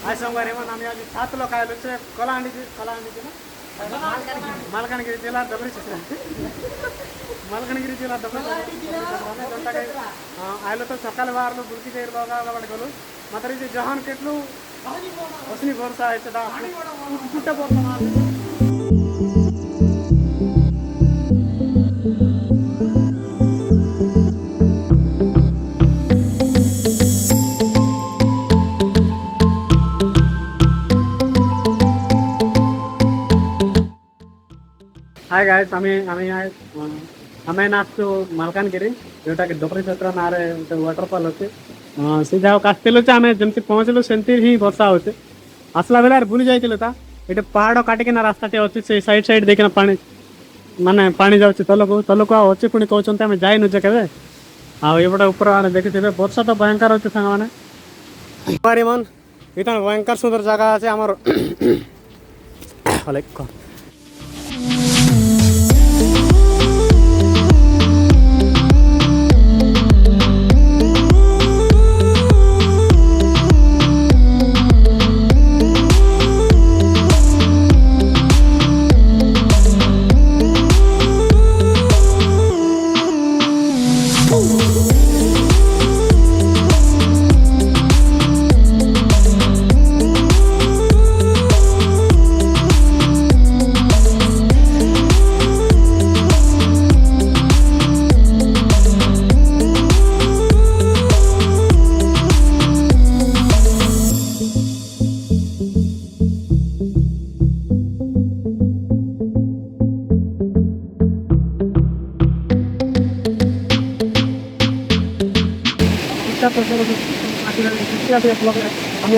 आज सोमवार मन आम्ही आज 7 लोक आलो कलाहांडी ना मालकानगिरी जिल्हा डबरी मालकानगिरी जिल्हा डबरी आलो तो सकाळ बारलो बुलकी जाईल गलु मात्र इथे जहान केटलू असली वर्षा आहे कुठं बोलतो हाय गाइस आम नाचु मालकानगिरी जोटा कि डोकरी क्षेत्र ना वाटरफॉल अच्छे से जहाँ कास्तेलु आम जमी पहुँचलु सेमती ही वर्षा होचे आसला बेला बुली जाइए ये पहाड़ काटिकिना रास्ताटे अच्छी से साइड साइड देखना पानी माने पानी जाऊँच तलक अच्छे पुणी कहते आम जाइनु के आईपटे ऊपर मैंने देखिथे वर्षा तो भयंकर अच्छे सांग मैंने मन इतना भयंकर सुंदर जगह अच्छे आमर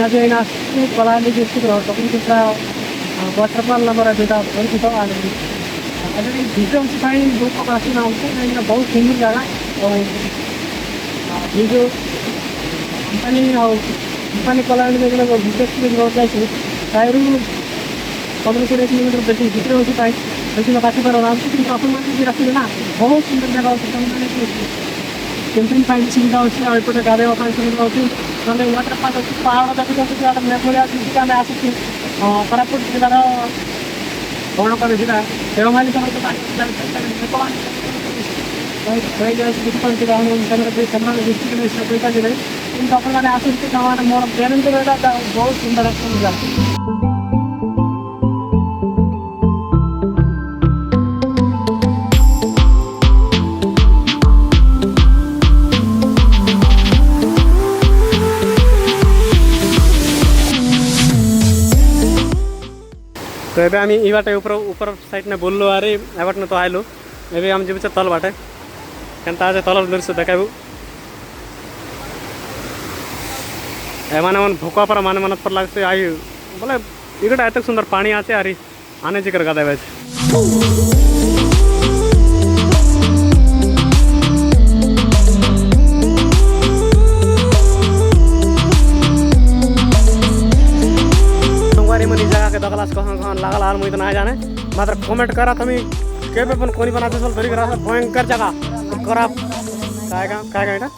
आज कलाहांडी डिस्ट्रिक्ट वाटरफॉल नंबर जो भिडियो लोक आसना बहुत सुंदर जगह ये जो कंपानी कलाहांडी भिडियो जाइए प्राय 15-20 किलोमीटर बेटी भितर होती बेसी लोग आसपार कि रास्ते ना बहुत सुंदर जगह कैंपिंग सुविधा अच्छी आईपटे गाधेवा सुविधा अच्छी ना वाटरफॉल अच्छी पहाड़ देखते मेघलिया आम आसुच्छे कोरापुट जिलार बर्णकर जिला देवमाली डिस्ट्रिक्ट जिले अपने आसुच्छे मोर ग्यारंटी बहुत सुंदर जगह तो ये आम ये बाटे ऊपर साइड ने बोललो अरे ए बाटे तो आइलु ए आम जीव तल बाटे केनता आज तल दृश्य देखाबू एमाने मन भोका पर माने मन पर लगते आई बोले इकटा एत सुंदर पानी आछे अरे आने जिकर गादाबे दगलास कहाँ लागल आर मुझे ना जाने मात्र कमेंट करा तुम्हें केबे पण कोणी पण आता धरी करा भयंकर जगह करा काय एटा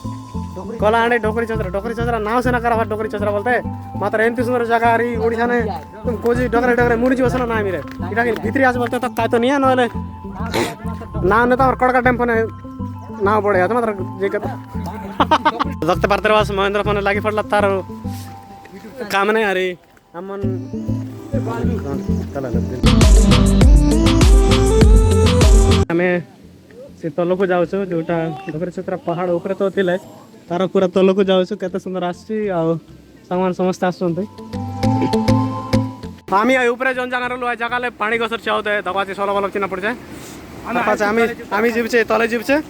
कलाहांडी डोकरी चौधरा नाव से ना करा डोकरी चौधरा बोलते मात्र एमती सुंदर जगह अरे ओडिशा ने तुम कोजी डोकरे मुड़ी जी बसना ना मेरे इटा भितरी आज बोलते तो काय तो नहीं नहले ना ने तो कड़का डैम फोन नाव पड़े तो मात्र जे दत्त पात्रवास महेंद्र फोन लागी पडला तार काम नहीं अरे अमन आमे से तल को जाऊँ जोटा डोकरी क्षेत्र पहाड़ ऊपर तो थिले तार पूरा तल को जाऊँ केते सुंदर आसी सामान समस्त आसुंते आमी ऊपर जोन जगह जगह पानी गसर चाहते दबाचे सोला वाला चिन्ह पड़ जाए आमी जीवचे तले जीवचे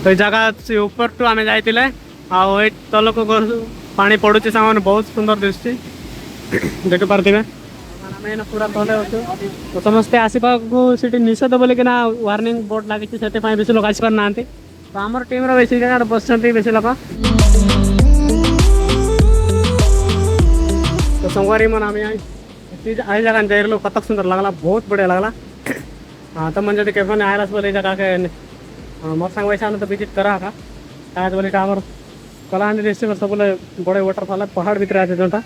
तो जगह से ऊपर टू आम जाइए तल को पानी पड़ुचे सामान बहुत सुंदर दिशुची देखि पारथिबे ଆମେ ଏଇନା ପୁରା ତଳେ ଅଛୁ ତ ସମସ୍ତେ ଆସିବାକୁ ସେଠି ନିଷେଧ ବୋଲିକିନା ୱାର୍ଣ୍ଣିଂ ବୋର୍ଡ଼ ଲାଗିଛି ସେଥିପାଇଁ ବେଶୀ ଲୋକ ଆସିପାରୁନାହାନ୍ତି ତ ଆମର ଟିମ୍ର ବେଶୀ ଜାଗାରେ ବସିଛନ୍ତି ବେଶୀ ଲୋକ तो सोमवार मन आम्ही आई जगह जाइरलो कतक सुंदर लगला बहुत बढ़िया लगला हाँ तो मन जब कैफे आयलास बोले जगह के मोर संग वैसा तो विजिट करा का आज बोले आमर कलाहांडी डिस्ट्रिक्ट सब बड़े वाटरफॉल पहाड़ भीतर आते जोटा